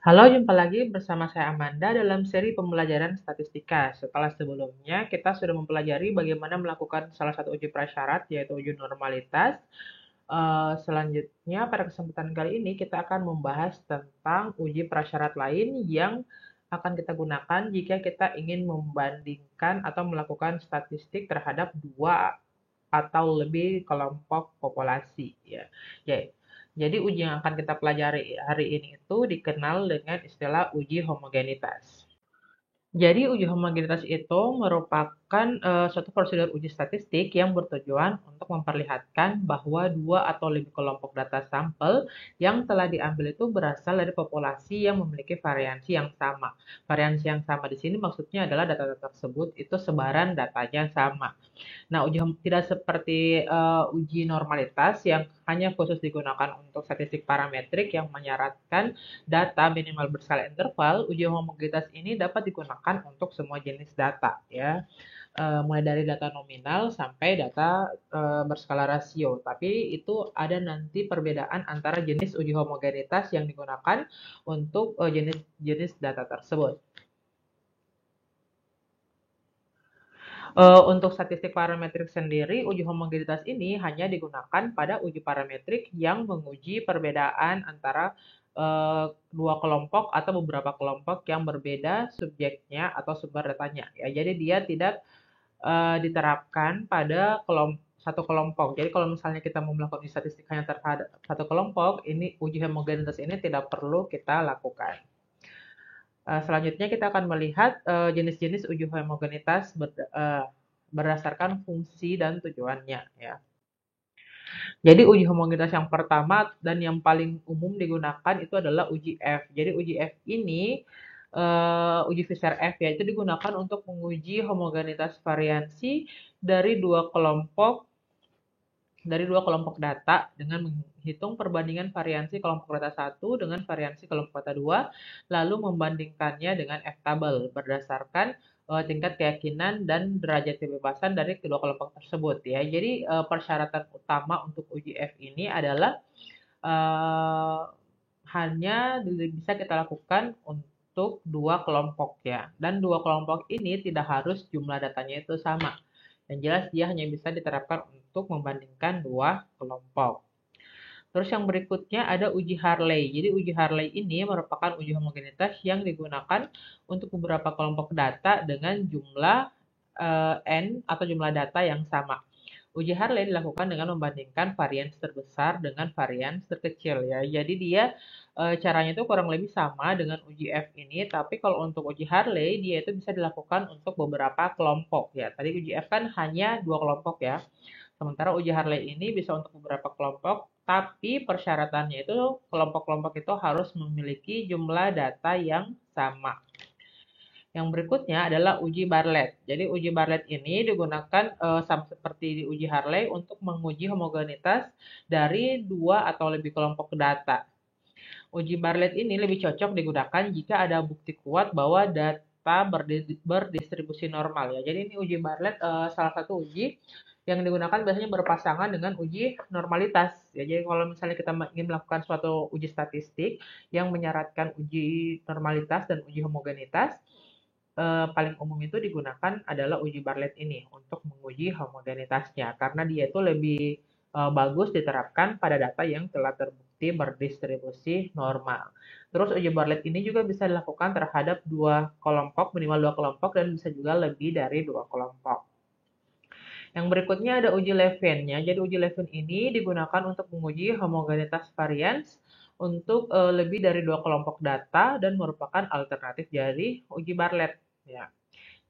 Halo, jumpa lagi bersama saya Amanda dalam seri pembelajaran statistika. Setelah sebelumnya kita sudah mempelajari bagaimana melakukan salah satu uji prasyarat, yaitu uji normalitas. Selanjutnya, pada kesempatan kali ini kita akan membahas tentang uji prasyarat lain yang akan kita gunakan jika kita ingin membandingkan atau melakukan statistik terhadap dua atau lebih kelompok populasi ya. Ya, jadi uji yang akan kita pelajari hari ini itu dikenal dengan istilah uji homogenitas. Jadi uji homogenitas itu merupakan suatu prosedur uji statistik yang bertujuan untuk memperlihatkan bahwa dua atau lebih kelompok data sampel yang telah diambil itu berasal dari populasi yang memiliki variansi yang sama. Variansi yang sama di sini maksudnya adalah data-data tersebut itu sebaran datanya sama. Nah, tidak seperti uji normalitas yang hanya khusus digunakan untuk statistik parametrik yang menyarankan data minimal berskala interval, uji homogenitas ini dapat digunakan untuk semua jenis data ya. Mulai dari data nominal sampai data berskala rasio. Tapi itu ada nanti perbedaan antara jenis uji homogenitas yang digunakan untuk jenis-jenis data tersebut. Untuk statistik parametrik sendiri, uji homogenitas ini hanya digunakan pada uji parametrik yang menguji perbedaan antara dua kelompok atau beberapa kelompok yang berbeda subjeknya atau sumber datanya. Ya, jadi dia tidak diterapkan pada satu kelompok. Jadi kalau misalnya kita mau melakukan uji statistik hanya terhadap satu kelompok, ini uji homogenitas ini tidak perlu kita lakukan. Selanjutnya kita akan melihat jenis-jenis uji homogenitas berdasarkan fungsi dan tujuannya ya. Jadi uji homogenitas yang pertama dan yang paling umum digunakan itu adalah uji F. Jadi uji F ini uji Fisher F ya itu digunakan untuk menguji homogenitas variansi dari dua kelompok data dengan menghitung perbandingan variansi kelompok data 1 dengan variansi kelompok data 2, lalu membandingkannya dengan F-tabel berdasarkan tingkat keyakinan dan derajat kebebasan dari kedua kelompok tersebut ya. Jadi persyaratan utama untuk uji F ini adalah uh, hanya bisa kita lakukan untuk dua kelompok ya. Dan dua kelompok ini tidak harus jumlah datanya itu sama. Yang jelas dia hanya bisa diterapkan untuk membandingkan dua kelompok. Terus yang berikutnya ada uji Harley. Jadi uji Harley ini merupakan uji homogenitas yang digunakan untuk beberapa kelompok data dengan jumlah N atau jumlah data yang sama. Uji Harley dilakukan dengan membandingkan varians terbesar dengan varians terkecil ya. Jadi dia caranya itu kurang lebih sama dengan uji F ini, tapi kalau untuk uji Harley dia itu bisa dilakukan untuk beberapa kelompok ya. Tadi uji F kan hanya dua kelompok ya. Sementara uji Harley ini bisa untuk beberapa kelompok, tapi persyaratannya itu kelompok-kelompok itu harus memiliki jumlah data yang sama. Yang berikutnya adalah uji Bartlett. Jadi uji Bartlett ini digunakan sama seperti di uji Harley untuk menguji homogenitas dari dua atau lebih kelompok data. Uji Bartlett ini lebih cocok digunakan jika ada bukti kuat bahwa data berdistribusi normal ya. Jadi ini uji Bartlett salah satu uji yang digunakan biasanya berpasangan dengan uji normalitas. Ya, jadi kalau misalnya kita ingin melakukan suatu uji statistik yang menyarankan uji normalitas dan uji homogenitas, paling umum itu digunakan adalah uji Bartlett ini untuk menguji homogenitasnya karena dia itu lebih bagus diterapkan pada data yang telah terbukti berdistribusi normal. Terus uji Bartlett ini juga bisa dilakukan terhadap dua kelompok, minimal dua kelompok, dan bisa juga lebih dari dua kelompok. Yang berikutnya ada uji Levin-nya. Jadi uji Levin ini digunakan untuk menguji homogenitas varians untuk lebih dari dua kelompok data dan merupakan alternatif dari uji Bartlett. Ya.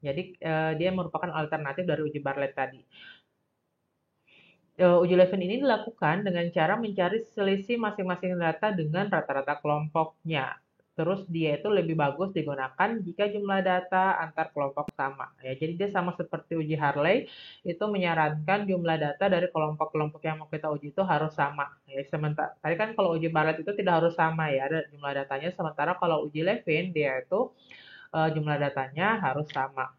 Jadi dia merupakan alternatif dari uji Bartlett tadi. Uji Levin ini dilakukan dengan cara mencari selisih masing-masing data dengan rata-rata kelompoknya. Terus dia itu lebih bagus digunakan jika jumlah data antar kelompok sama. Ya, jadi dia sama seperti uji Harley, itu menyarankan jumlah data dari kelompok-kelompok yang mau kita uji itu harus sama. Ya, sementara tadi kan kalau uji Bartlett itu tidak harus sama ya, ada jumlah datanya. Sementara kalau uji Levin dia itu jumlah datanya harus sama.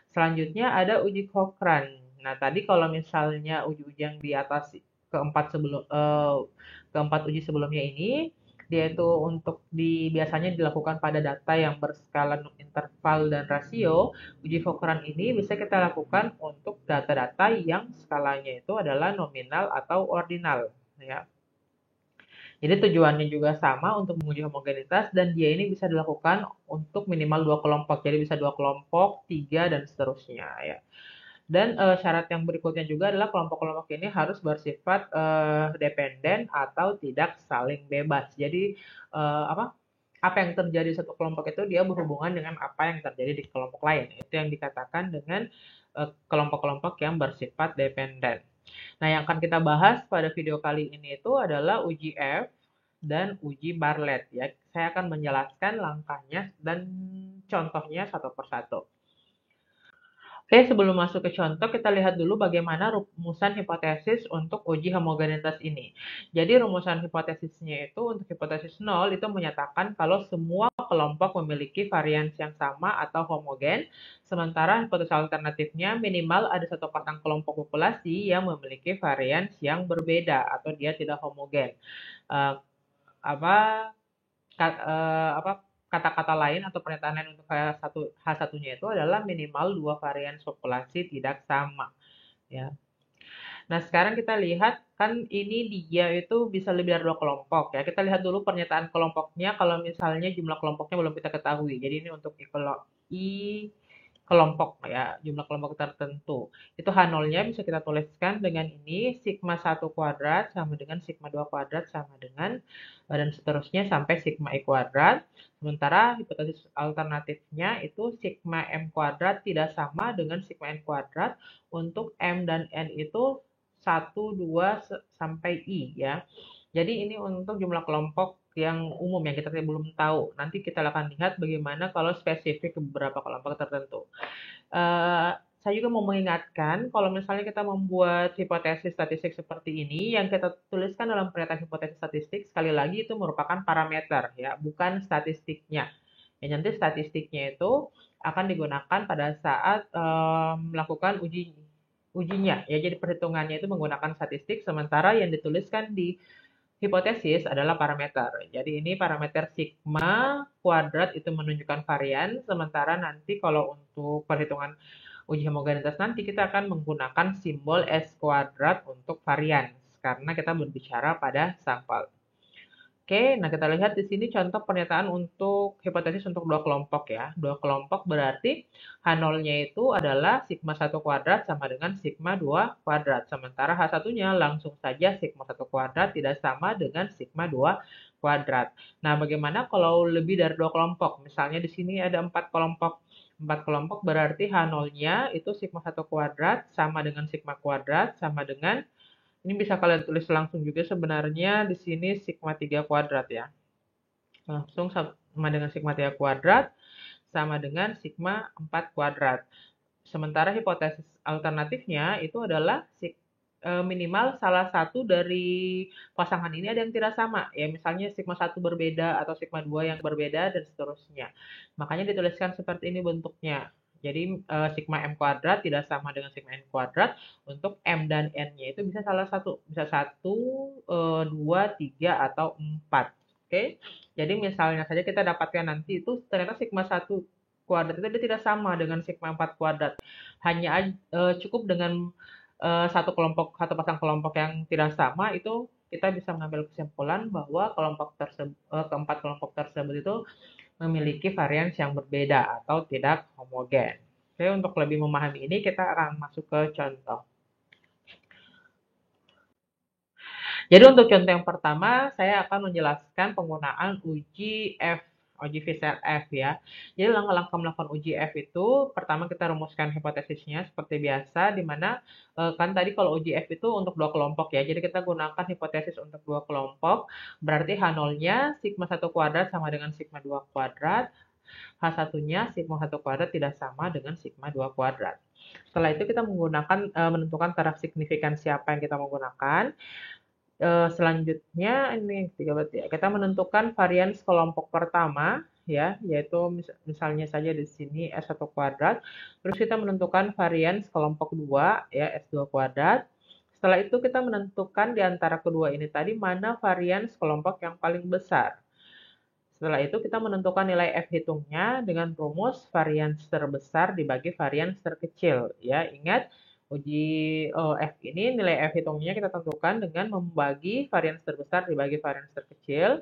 Selanjutnya ada uji Cochrane. Nah, tadi kalau misalnya uji-uji yang di atas keempat uji sebelumnya ini Dia itu biasanya dilakukan pada data yang berskala interval dan rasio. Uji Fokker ini bisa kita lakukan untuk data-data yang skalanya itu adalah nominal atau ordinal, ya. Jadi tujuannya juga sama untuk menguji homogenitas dan dia ini bisa dilakukan untuk minimal dua kelompok. Jadi bisa dua kelompok, tiga dan seterusnya, ya. Dan syarat yang berikutnya juga adalah kelompok-kelompok ini harus bersifat dependen atau tidak saling bebas. Jadi apa? Apa yang terjadi di satu kelompok itu dia berhubungan dengan apa yang terjadi di kelompok lain. Itu yang dikatakan dengan kelompok-kelompok yang bersifat dependen. Nah, yang akan kita bahas pada video kali ini itu adalah uji F dan uji Bartlett ya. Saya akan menjelaskan langkahnya dan contohnya satu persatu. Oke, sebelum masuk ke contoh, kita lihat dulu bagaimana rumusan hipotesis untuk uji homogenitas ini. Jadi rumusan hipotesisnya itu untuk hipotesis 0 itu menyatakan kalau semua kelompok memiliki varians yang sama atau homogen, sementara hipotesis alternatifnya minimal ada satu pasang kelompok populasi yang memiliki varians yang berbeda atau dia tidak homogen. Uh, apa apa kata-kata lain atau pernyataan lain untuk H1-nya itu adalah minimal dua varian populasi tidak sama, ya. Nah, sekarang kita lihat kan ini dia itu bisa lebih dari dua kelompok ya. Kita lihat dulu pernyataan kelompoknya kalau misalnya jumlah kelompoknya belum kita ketahui. Jadi ini untuk i kelompok ya, jumlah kelompok tertentu. Itu H0-nya bisa kita tuliskan dengan ini, sigma 1 kuadrat sama dengan sigma 2 kuadrat sama dengan, dan seterusnya sampai sigma I kuadrat. Sementara hipotesis alternatifnya itu sigma M kuadrat tidak sama dengan sigma N kuadrat untuk M dan N itu 1, 2, sampai I ya. Jadi ini untuk jumlah kelompok yang umum yang kita belum tahu. Nanti kita akan lihat bagaimana kalau spesifik ke beberapa kelompok tertentu. Eh, saya juga mau mengingatkan kalau misalnya kita membuat hipotesis statistik seperti ini, yang kita tuliskan dalam pernyataan hipotesis statistik sekali lagi itu merupakan parameter ya, bukan statistiknya. Ya, nanti statistiknya itu akan digunakan pada saat melakukan ujinya ya. Jadi perhitungannya itu menggunakan statistik, sementara yang dituliskan di hipotesis adalah parameter. Jadi ini parameter sigma kuadrat itu menunjukkan varian, sementara nanti kalau untuk perhitungan uji homogenitas nanti kita akan menggunakan simbol S kuadrat untuk varian, karena kita berbicara pada sampel. Oke, nah kita lihat di sini contoh pernyataan untuk hipotesis untuk dua kelompok ya. Dua kelompok berarti H0-nya itu adalah sigma 1 kuadrat sama dengan sigma 2 kuadrat. Sementara H1-nya langsung saja sigma 1 kuadrat tidak sama dengan sigma 2 kuadrat. Nah, bagaimana kalau lebih dari dua kelompok? Misalnya di sini ada 4 kelompok. 4 kelompok berarti H0-nya itu sigma 1 kuadrat sama dengan sigma kuadrat sama dengan ini bisa kalian tulis langsung juga sebenarnya di sini sigma 3 kuadrat ya. Langsung sama dengan sigma 3 kuadrat sama dengan sigma 4 kuadrat. Sementara hipotesis alternatifnya itu adalah minimal salah satu dari pasangan ini ada yang tidak sama. Ya, misalnya sigma 1 berbeda atau sigma 2 yang berbeda dan seterusnya. Makanya dituliskan seperti ini bentuknya. Jadi sigma M kuadrat tidak sama dengan sigma N kuadrat. Untuk M dan N-nya itu bisa salah satu. Bisa 1, 2, 3, atau 4. Oke. Jadi misalnya saja kita dapatkan nanti itu ternyata sigma 1 kuadrat itu dia tidak sama dengan sigma 4 kuadrat. Hanya cukup dengan satu pasang kelompok yang tidak sama itu kita bisa mengambil kesimpulan bahwa keempat kelompok tersebut itu memiliki varians yang berbeda atau tidak homogen. Oke, untuk lebih memahami ini kita akan masuk ke contoh. Jadi untuk contoh yang pertama, saya akan menjelaskan penggunaan uji Fisher F ya. Jadi langkah-langkah melakukan uji F itu, pertama kita rumuskan hipotesisnya seperti biasa, di mana kan tadi kalau uji F itu untuk dua kelompok ya. Jadi kita gunakan hipotesis untuk dua kelompok, berarti H0-nya sigma 1 kuadrat sama dengan sigma 2 kuadrat, H1-nya sigma 1 kuadrat tidak sama dengan sigma 2 kuadrat. Setelah itu kita menentukan taraf signifikan siapa yang kita menggunakan. Selanjutnya ini yang ketiga berarti ya. Kita menentukan varians kelompok pertama ya, yaitu misalnya saja di sini S1 kuadrat. Terus kita menentukan varians kelompok 2 ya, S2 kuadrat. Setelah itu kita menentukan di antara kedua ini tadi mana varians kelompok yang paling besar. Setelah itu kita menentukan nilai F hitungnya dengan rumus varians terbesar dibagi varians terkecil. Ya, ingat uji F ini nilai F hitungnya kita tentukan dengan membagi varians terbesar dibagi varians terkecil.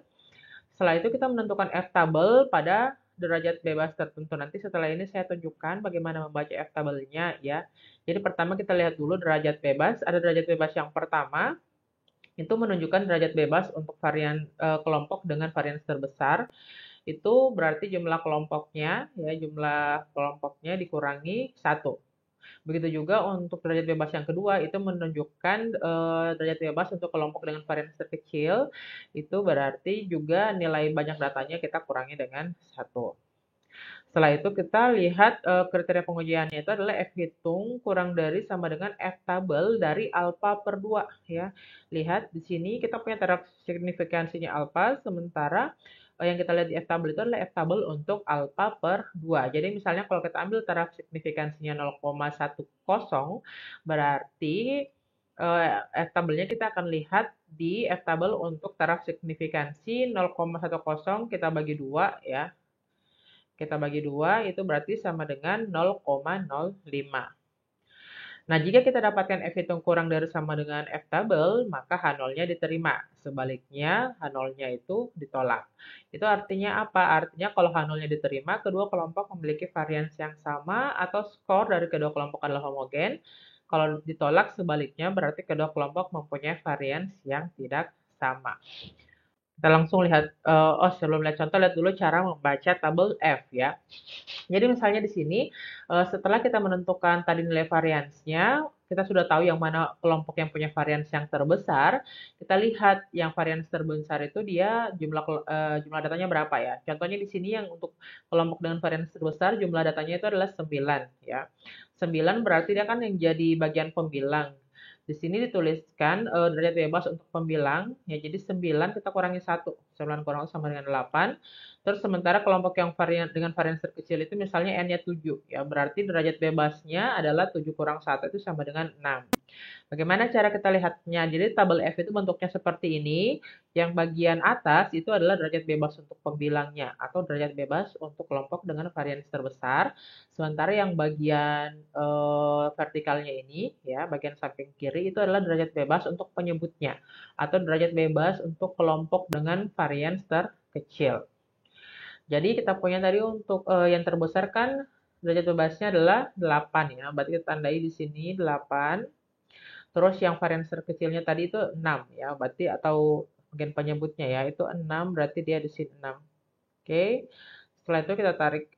Setelah itu kita menentukan F tabel pada derajat bebas tertentu. Nanti setelah ini saya tunjukkan bagaimana membaca F tabelnya ya. Jadi pertama kita lihat dulu derajat bebas. Ada derajat bebas yang pertama itu menunjukkan derajat bebas untuk varian kelompok dengan varians terbesar. Itu berarti jumlah kelompoknya ya, jumlah kelompoknya dikurangi 1. Begitu juga untuk derajat bebas yang kedua itu menunjukkan derajat bebas untuk kelompok dengan varians terkecil. Itu berarti juga nilai banyak datanya kita kurangi dengan 1. Setelah itu kita lihat kriteria pengujiannya itu adalah F hitung kurang dari sama dengan F tabel dari alfa per 2 ya. Lihat di sini kita punya taraf signifikansinya alfa, sementara yang kita lihat di F tabel itu adalah F tabel untuk alfa per 2. Jadi misalnya kalau kita ambil taraf signifikansinya 0,10 berarti F tabelnya kita akan lihat di F tabel untuk taraf signifikansi 0,10 kita bagi 2 ya. Kita bagi 2 itu berarti sama dengan 0,05. Nah, jika kita dapatkan F hitung kurang dari sama dengan F tabel, maka H0-nya diterima. Sebaliknya, H0-nya itu ditolak. Itu artinya apa? Artinya kalau H0-nya diterima, kedua kelompok memiliki varians yang sama atau skor dari kedua kelompok adalah homogen. Kalau ditolak sebaliknya, berarti kedua kelompok mempunyai varians yang tidak sama. Kita langsung lihat, sebelum lihat contoh, lihat dulu cara membaca tabel F ya. Jadi misalnya di sini, setelah kita menentukan tadi nilai variansnya, kita sudah tahu yang mana kelompok yang punya varians yang terbesar. Kita lihat yang varians terbesar itu dia jumlah datanya berapa ya. Contohnya di sini yang untuk kelompok dengan varians terbesar, jumlah datanya itu adalah 9 ya. 9 berarti dia kan yang jadi bagian pembilang. Di sini dituliskan derajat bebas untuk pembilang, ya jadi 9 kita kurangi 1. 9 kurang 1 sama dengan 8. Terus sementara kelompok yang dengan varians terkecil itu misalnya N-nya 7. Ya, berarti derajat bebasnya adalah 7 kurang 1 itu sama dengan 6. Bagaimana cara kita lihatnya? Jadi tabel F itu bentuknya seperti ini. Yang bagian atas itu adalah derajat bebas untuk pembilangnya atau derajat bebas untuk kelompok dengan varians terbesar. Sementara yang bagian vertikalnya ini, ya, bagian samping kiri itu adalah derajat bebas untuk penyebutnya atau derajat bebas untuk kelompok dengan varians terkecil. Jadi kita punya tadi untuk yang terbesar kan derajat bebasnya adalah 8 ya. Berarti kita tandai di sini 8. Terus yang varians terkecilnya tadi itu 6 ya. Berarti atau mungkin penyebutnya ya, itu 6 berarti dia di sini 6. Oke. Setelah itu kita tarik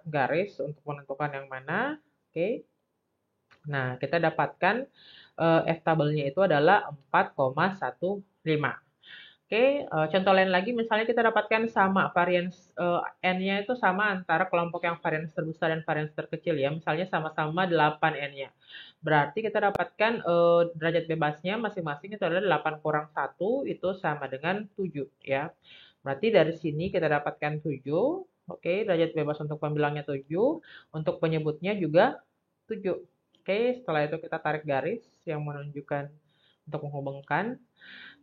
garis untuk menentukan yang mana. Oke. Nah, kita dapatkan F tabelnya itu adalah 4,15. Oke, contoh lain lagi misalnya kita dapatkan sama varians N-nya itu sama antara kelompok yang varians terbesar dan varians terkecil ya. Misalnya sama-sama 8 N-nya. Berarti kita dapatkan derajat bebasnya masing-masing itu adalah 8 kurang 1 itu sama dengan 7 ya. Berarti dari sini kita dapatkan 7. Oke, derajat bebas untuk pembilangnya 7, untuk penyebutnya juga 7. Oke, setelah itu kita tarik garis yang menunjukkan untuk menghubungkan.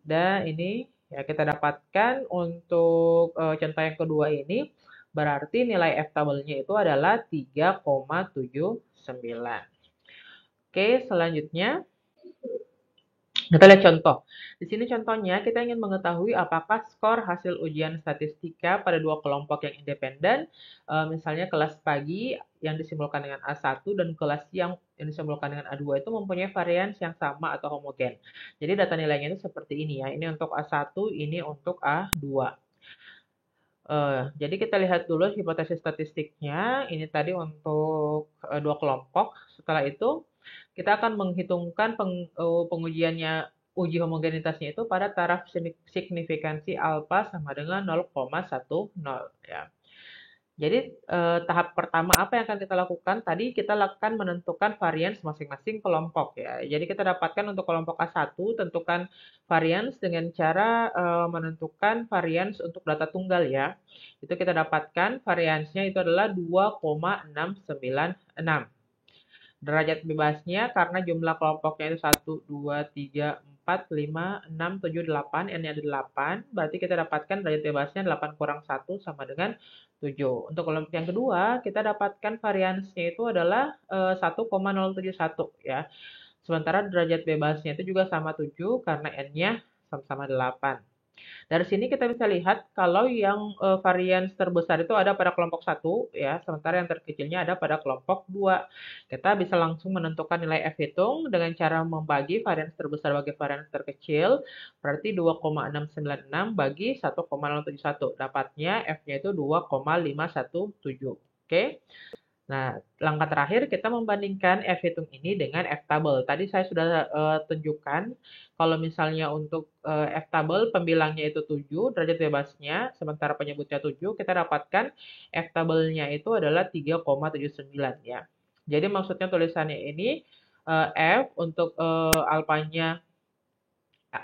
Dan ini ya kita dapatkan untuk contoh yang kedua ini berarti nilai F tabelnya itu adalah 3,79. Oke, selanjutnya kita lihat contoh. Di sini contohnya kita ingin mengetahui apakah skor hasil ujian statistika pada dua kelompok yang independen, misalnya kelas pagi yang disimpulkan dengan A1 dan kelas siang yang disimpulkan dengan A2 itu mempunyai varians yang sama atau homogen. Jadi data nilainya itu seperti ini ya. Ini untuk A1, ini untuk A2. Jadi kita lihat dulu hipotesis statistiknya. Ini tadi untuk dua kelompok. Setelah itu kita akan menghitungkan pengujiannya uji homogenitasnya itu pada taraf signifikansi alfa sama dengan 0,10 ya. Jadi tahap pertama apa yang akan kita lakukan? Tadi kita lakukan menentukan varians masing-masing kelompok ya. Jadi kita dapatkan untuk kelompok A1 tentukan varians dengan cara menentukan varians untuk data tunggal ya. Itu kita dapatkan variansnya itu adalah 2,696. Derajat bebasnya karena jumlah kelompoknya itu 1, 2, 3, 4, 5, 6, 7, 8. N-nya ada 8. Berarti kita dapatkan derajat bebasnya 8 kurang 1 sama dengan 7. Untuk kelompok yang kedua, kita dapatkan variansnya itu adalah 1,071 ya. Sementara derajat bebasnya itu juga sama 7 karena N-nya sama-sama 8. Dari sini kita bisa lihat kalau yang varians terbesar itu ada pada kelompok 1 ya, sementara yang terkecilnya ada pada kelompok 2. Kita bisa langsung menentukan nilai F hitung dengan cara membagi varians terbesar bagi varians terkecil, berarti 2,696 bagi 1,071. Dapatnya F-nya itu 2,517. Oke. Nah, langkah terakhir kita membandingkan F hitung ini dengan F tabel. Tadi saya sudah tunjukkan kalau misalnya untuk F tabel pembilangnya itu 7, derajat bebasnya, sementara penyebutnya 7, kita dapatkan F tabelnya itu adalah 3,79 ya. Jadi maksudnya tulisannya ini F untuk alfanya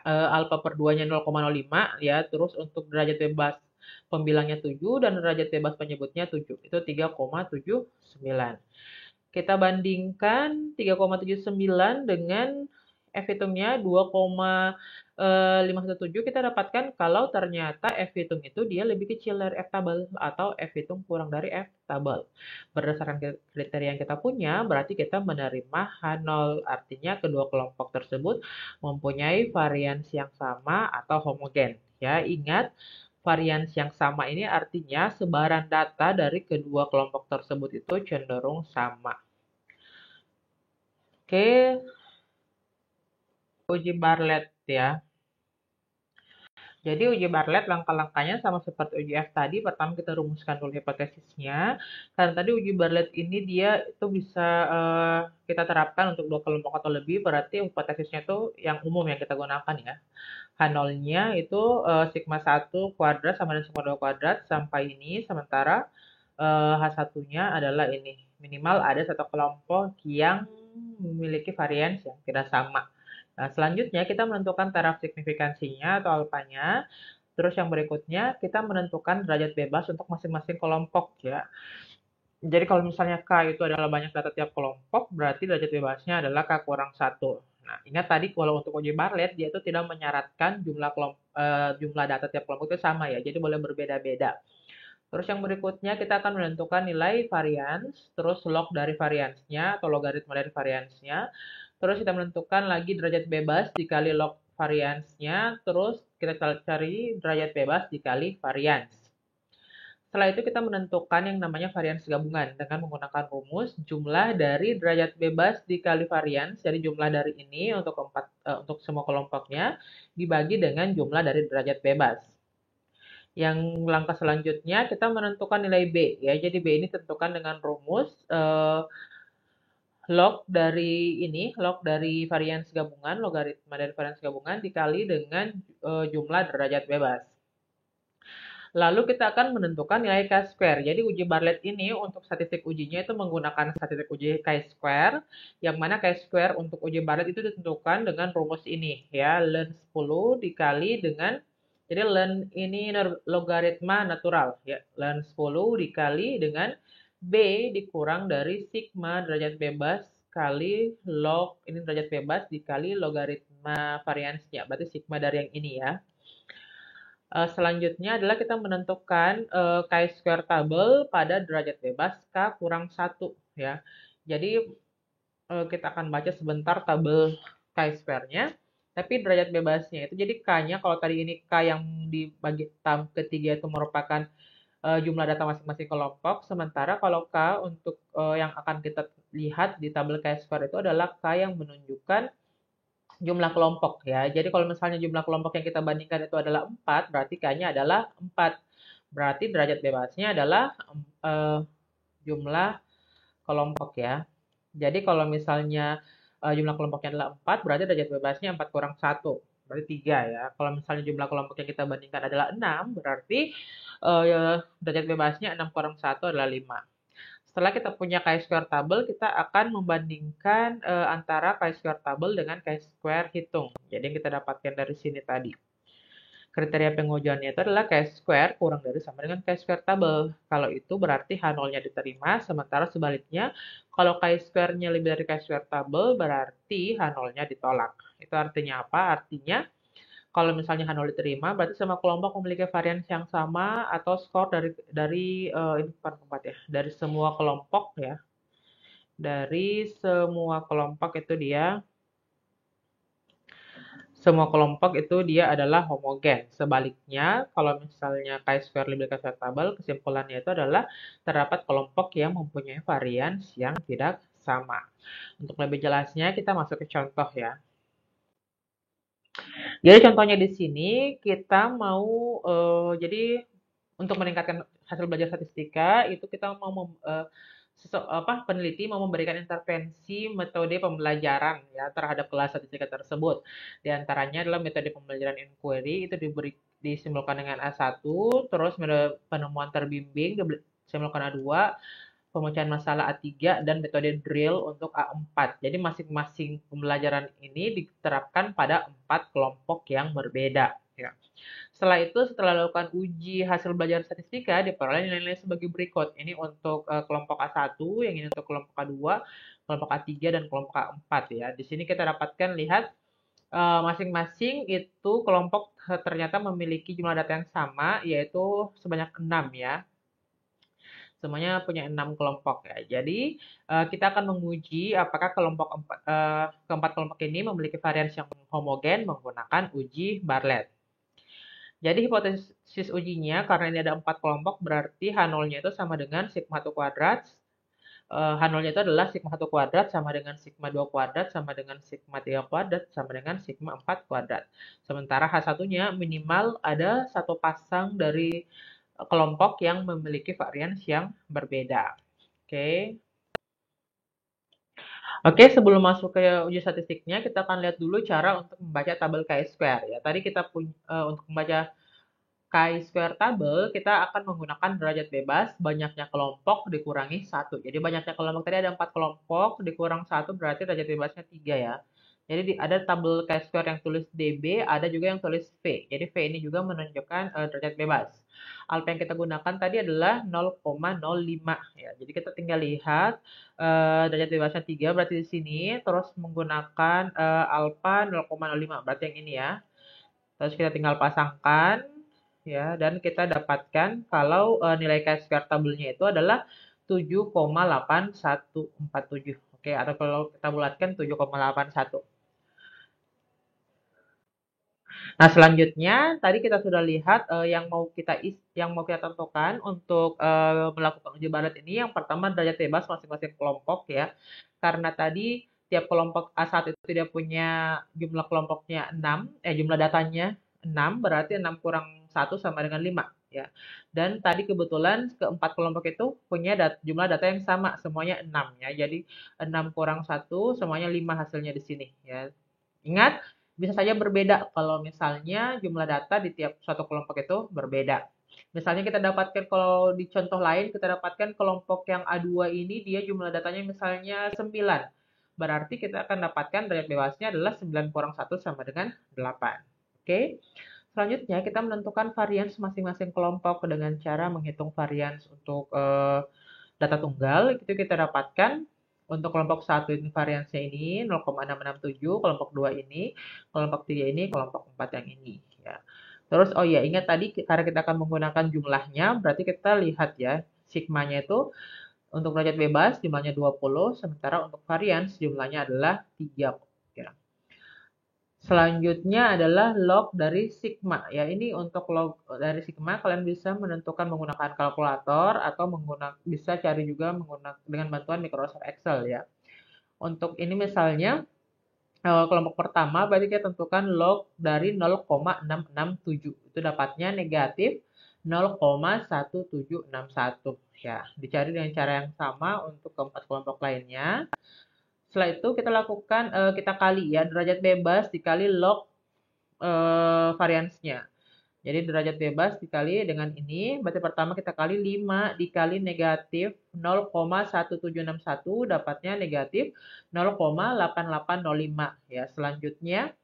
alfa per 2-nya 0,05 ya, terus untuk derajat bebas pembilangnya 7 dan derajat bebas penyebutnya 7. Itu 3,79. Kita bandingkan 3,79 dengan F hitungnya 2,517, kita dapatkan kalau ternyata F hitung itu dia lebih kecil dari F tabel atau F hitung kurang dari F tabel. Berdasarkan kriteria yang kita punya, berarti kita menerima H0. Artinya kedua kelompok tersebut mempunyai varians yang sama atau homogen. Ya, ingat varians yang sama ini artinya sebaran data dari kedua kelompok tersebut itu cenderung sama. Oke, uji Bartlett ya. Jadi uji Bartlett langkah-langkahnya sama seperti uji F tadi. Pertama kita rumuskan dulu hipotesisnya. Karena tadi uji Bartlett ini dia itu bisa kita terapkan untuk dua kelompok atau lebih. Berarti hipotesisnya itu yang umum yang kita gunakan ya. H0-nya itu sigma 1 kuadrat sama dengan sigma 2 kuadrat sampai ini. Sementara H1-nya adalah ini. Minimal ada satu kelompok yang memiliki varians yang tidak sama. Nah, selanjutnya kita menentukan taraf signifikansinya atau alfanya. Terus yang berikutnya kita menentukan derajat bebas untuk masing-masing kelompok ya. Jadi kalau misalnya K itu adalah banyak data tiap kelompok, berarti derajat bebasnya adalah K kurang 1. Nah, ingat tadi kalau untuk uji Bartlett, dia itu tidak menyaratkan jumlah data tiap kelompok itu sama ya, jadi boleh berbeda-beda. Terus yang berikutnya kita akan menentukan nilai varians, terus log dari variansnya atau logaritma dari variansnya. Terus kita menentukan lagi derajat bebas dikali log variansnya, terus kita cari derajat bebas dikali varians. Setelah itu kita menentukan yang namanya varians gabungan dengan menggunakan rumus jumlah dari derajat bebas dikali varians, jadi jumlah dari ini untuk semua kelompoknya dibagi dengan jumlah dari derajat bebas. Yang langkah selanjutnya kita menentukan nilai B ya. Jadi B ini tentukan dengan rumus log dari varians gabungan, logaritma dari varians gabungan dikali dengan jumlah derajat bebas. Lalu kita akan menentukan nilai chi-square. Jadi uji Bartlett ini untuk statistik ujinya itu menggunakan statistik uji chi-square, yang mana chi-square untuk uji Bartlett itu ditentukan dengan rumus ini ya, ln 10 dikali dengan, jadi ln ini logaritma natural ya, ln 10 dikali dengan B dikurang dari sigma derajat bebas kali log ini derajat bebas dikali logaritma variansnya, berarti sigma dari yang ini ya. Selanjutnya adalah kita menentukan chi-square tabel pada derajat bebas K kurang 1 ya. Jadi kita akan baca sebentar tabel chi-square-nya. Tapi derajat bebasnya itu, jadi K-nya kalau tadi ini K yang dibagi tab ketiga itu merupakan jumlah data masing-masing kelompok. Sementara kalau K untuk yang akan kita lihat di tabel chi-square itu adalah K yang menunjukkan jumlah kelompok ya. Jadi kalau misalnya jumlah kelompok yang kita bandingkan itu adalah 4, berarti K-nya adalah 4. Berarti derajat bebasnya adalah jumlah kelompok ya. Jadi kalau misalnya jumlah kelompoknya adalah 4, berarti derajat bebasnya 4 kurang 1. Berarti 3 ya. Kalau misalnya jumlah kelompok yang kita bandingkan adalah 6, berarti derajat bebasnya 6 kurang 1 adalah 5. Setelah kita punya chi-square tabel, kita akan membandingkan antara chi-square tabel dengan chi-square hitung. Jadi yang kita dapatkan dari sini tadi. Kriteria pengujiannya itu adalah chi-square kurang dari sama dengan chi-square tabel. Kalau itu berarti H0-nya diterima, sementara sebaliknya kalau chi-square-nya lebih dari chi-square tabel berarti H0-nya ditolak. Itu artinya apa? Artinya kalau misalnya H0 diterima, berarti semua kelompok memiliki varians yang sama atau skor ini bukan keempat ya, dari semua kelompok ya. Dari semua kelompok itu dia semua kelompok itu dia adalah homogen. Sebaliknya, kalau misalnya chi-square lebih dari chi-square tabel, kesimpulannya itu adalah terdapat kelompok yang mempunyai varians yang tidak sama. Untuk lebih jelasnya, kita masuk ke contoh ya. Jadi contohnya di sini kita mau jadi untuk meningkatkan hasil belajar statistika itu kita mau peneliti mau memberikan intervensi metode pembelajaran ya terhadap kelas statistika tersebut. Di antaranya adalah metode pembelajaran inquiry itu disimulkan dengan A1, terus metode penemuan terbimbing disimulkan A2, pemecahan masalah A3 dan metode drill untuk A4. Jadi masing-masing pembelajaran ini diterapkan pada 4 kelompok yang berbeda. Ya. Setelah itu, setelah dilakukan uji hasil belajar statistika, diperoleh nilai-nilai sebagai berikut. Ini untuk kelompok A1, yang ini untuk kelompok A2, kelompok A3, dan kelompok A4. Ya. Di sini kita dapatkan lihat masing-masing itu kelompok ternyata memiliki jumlah data yang sama, yaitu sebanyak 6 ya. Semuanya punya 6 kelompok ya. Jadi kita akan menguji apakah keempat kelompok ini memiliki varians yang homogen menggunakan uji Bartlett. Jadi hipotesis ujinya karena ini ada 4 kelompok berarti H0-nya itu sama dengan sigma 1 kuadrat. H0-nya itu adalah sigma 1 kuadrat sama dengan sigma 2 kuadrat sama dengan sigma 3 kuadrat sama dengan sigma 4 kuadrat. Sementara H1-nya minimal ada satu pasang dari kelompok yang memiliki varians yang berbeda. Oke. Oke, sebelum masuk ke uji statistiknya, kita akan lihat dulu cara untuk membaca tabel chi-square ya. Tadi kita punya untuk membaca chi-square tabel, kita akan menggunakan derajat bebas banyaknya kelompok dikurangi 1. Jadi banyaknya kelompok tadi ada 4 kelompok, dikurang 1 berarti derajat bebasnya 3 ya. Jadi ada tabel chi-square yang tulis DB, ada juga yang tulis V. Jadi V ini juga menunjukkan derajat bebas. Alfa yang kita gunakan tadi adalah 0,05 ya. Jadi kita tinggal lihat derajat bebasnya 3 berarti di sini, terus menggunakan alfa 0,05 berarti yang ini ya. Terus kita tinggal pasangkan ya dan kita dapatkan kalau nilai chi-square tabelnya itu adalah 7,8147. Oke, atau kalau kita bulatkan 7,81. Nah, selanjutnya tadi kita sudah lihat yang mau kita tentukan untuk melakukan uji Bartlett ini yang pertama derajat bebas masing-masing kelompok ya. Karena tadi tiap kelompok A1 itu tidak punya jumlah kelompoknya 6, jumlah datanya 6 berarti 6 kurang 1 sama dengan 5 ya. Dan tadi kebetulan keempat kelompok itu punya jumlah data yang sama, semuanya 6 ya. Jadi 6 kurang 1 semuanya 5 hasilnya di sini ya. Ingat, bisa saja berbeda kalau misalnya jumlah data di tiap suatu kelompok itu berbeda. Misalnya kita dapatkan kalau di contoh lain kita dapatkan kelompok yang A2 ini dia jumlah datanya misalnya 9. Berarti kita akan dapatkan derajat bebasnya adalah 9 kurang 1 sama dengan 8. Oke. Selanjutnya kita menentukan varians masing-masing kelompok dengan cara menghitung varians untuk data tunggal. Itu kita dapatkan untuk kelompok 1 ini variansnya ini 0,667, kelompok 2 ini, kelompok 3 ini, kelompok 4 yang ini ya. Terus oh ya, ingat tadi karena kita akan menggunakan jumlahnya, berarti kita lihat ya, sigmanya itu untuk derajat bebas jumlahnya 20, sementara untuk varians jumlahnya adalah 3 ya. Selanjutnya adalah log dari sigma. Ya, ini untuk log dari sigma kalian bisa menentukan menggunakan kalkulator atau bisa cari juga dengan bantuan Microsoft Excel ya. Untuk ini misalnya kelompok pertama berarti kita tentukan log dari 0,667. Itu dapatnya negatif 0,1761 ya. Dicari dengan cara yang sama untuk keempat kelompok lainnya. Setelah itu kita lakukan kita kali ya derajat bebas dikali log variansnya. Jadi derajat bebas dikali dengan ini, berarti pertama kita kali 5 dikali negatif 0,1761 dapatnya negatif 0,8805 ya. Selanjutnya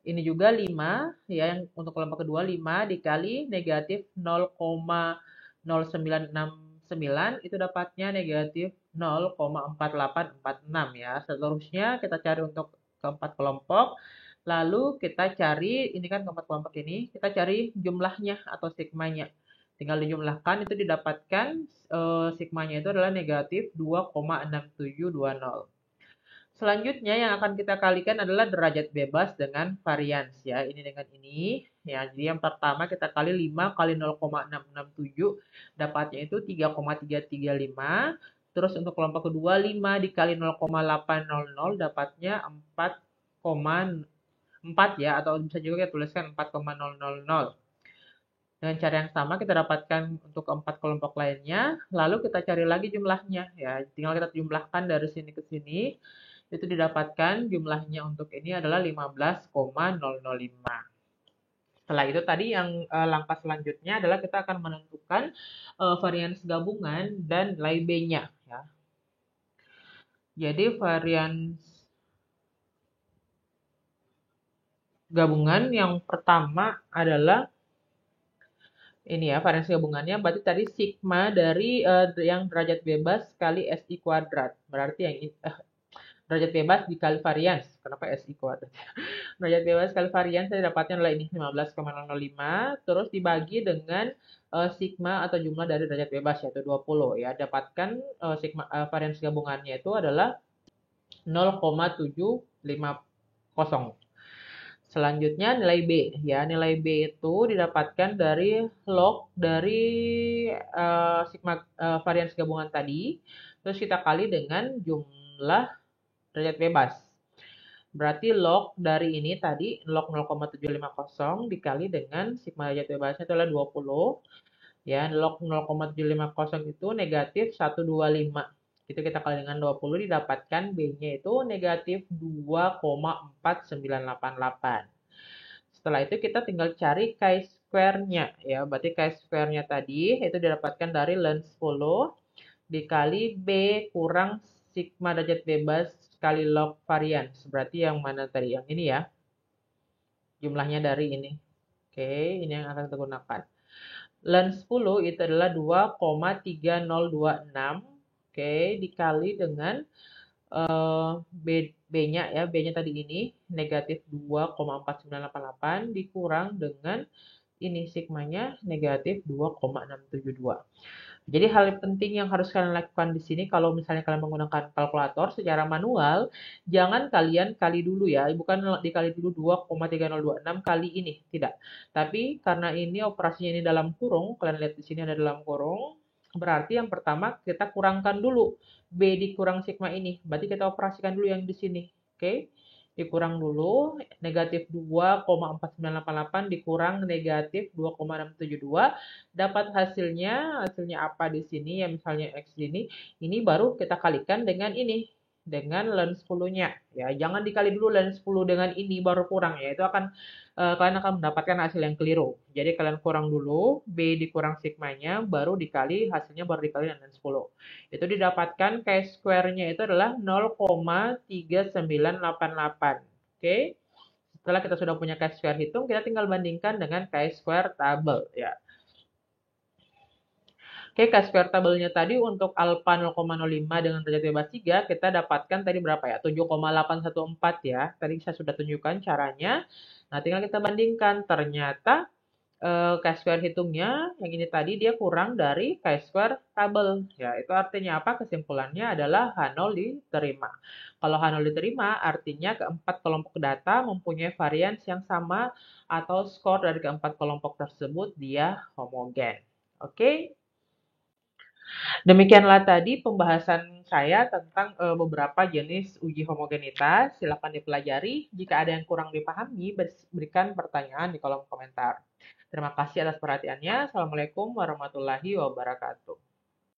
Ini juga 5, ya, yang untuk kelompok kedua 5 dikali negatif 0,0969 itu dapatnya negatif 0,4846 ya. Seterusnya kita cari untuk keempat kelompok. Lalu kita cari, ini kan keempat kelompok ini, kita cari jumlahnya atau sigmanya. Tinggal dijumlahkan, itu didapatkan sigmanya itu adalah negatif 2,6720. Selanjutnya yang akan kita kalikan adalah derajat bebas dengan varians ya. Ini dengan ini ya. Jadi yang pertama kita kali 5 kali 0,667 dapatnya itu 3,335. Terus untuk kelompok kedua 5 dikali 0,800 dapatnya 4,4 ya, atau bisa juga kita tuliskan 4,000. Dengan cara yang sama kita dapatkan untuk keempat kelompok lainnya, lalu kita cari lagi jumlahnya ya. Tinggal kita jumlahkan dari sini ke sini, itu didapatkan jumlahnya untuk ini adalah 15,005. Setelah itu tadi yang langkah selanjutnya adalah kita akan menentukan varians gabungan dan nilai B-nya ya. Jadi varians gabungan yang pertama adalah ini ya, varians gabungannya berarti tadi sigma dari yang derajat bebas kali SI kuadrat. Berarti yang derajat bebas dikali varians. Kenapa SI kuadrat? Derajat bebas kali varians saya dapatnya adalah ini 15,005. Terus dibagi dengan sigma atau jumlah dari derajat bebas yaitu 20 ya. Dapatkan sigma varians gabungannya itu adalah 0,750. Selanjutnya nilai B ya. Nilai B itu didapatkan dari log dari sigma varians gabungan tadi. Terus kita kali dengan jumlah derajat bebas. Berarti log dari ini tadi log 0,750 dikali dengan sigma derajat bebasnya itu adalah 20. Ya, log 0,750 itu negatif 125. Itu kita kali dengan 20 didapatkan B-nya itu negatif 2,4988. Setelah itu kita tinggal cari chi-square-nya ya. Berarti chi-square-nya tadi itu didapatkan dari ln 10 dikali B kurang sigma derajat bebas kali log varians. Berarti yang mana tadi? Yang ini ya. Jumlahnya dari ini. Oke, ini yang akan kita gunakan. Ln 10 itu adalah 2,3026. Oke, dikali dengan B-nya ya. B-nya tadi ini negatif 2,4988 dikurang dengan ini sigmanya negatif 2,672. Jadi hal penting yang harus kalian lakukan di sini kalau misalnya kalian menggunakan kalkulator secara manual, jangan kalian kali dulu ya, bukan dikali dulu 2,3026 kali ini, tidak. Tapi karena ini operasinya ini dalam kurung, kalian lihat di sini ada dalam kurung, berarti yang pertama kita kurangkan dulu B dikurang sigma ini, berarti kita operasikan dulu yang di sini, oke? Dikurang dulu, negatif 2,4988 dikurang negatif 2,672, dapat hasilnya apa di sini ya, misalnya X ini baru kita kalikan dengan ini, dengan ln 10-nya ya. Jangan dikali dulu ln 10 dengan ini baru kurang ya, itu akan kalian akan mendapatkan hasil yang keliru. Jadi kalian kurang dulu B dikurang sigmanya, baru dikali hasilnya baru dikali dengan ln 10. Itu didapatkan chi-square-nya itu adalah 0,3988. Oke. Setelah kita sudah punya chi-square hitung, kita tinggal bandingkan dengan chi-square tabel ya. Oke, chi-square tabelnya tadi untuk alpha 0,05 dengan derajat bebas 3, kita dapatkan tadi berapa ya? 7,814 ya. Tadi saya sudah tunjukkan caranya. Nah, tinggal kita bandingkan. Ternyata chi-square hitungnya yang ini tadi dia kurang dari chi-square tabel. Ya, itu artinya apa? Kesimpulannya adalah H0 diterima. Kalau H0 diterima, artinya keempat kelompok data mempunyai varians yang sama atau skor dari keempat kelompok tersebut dia homogen. Oke? Demikianlah tadi pembahasan saya tentang beberapa jenis uji homogenitas. Silakan dipelajari. Jika ada yang kurang dipahami, berikan pertanyaan di kolom komentar. Terima kasih atas perhatiannya. Assalamualaikum warahmatullahi wabarakatuh.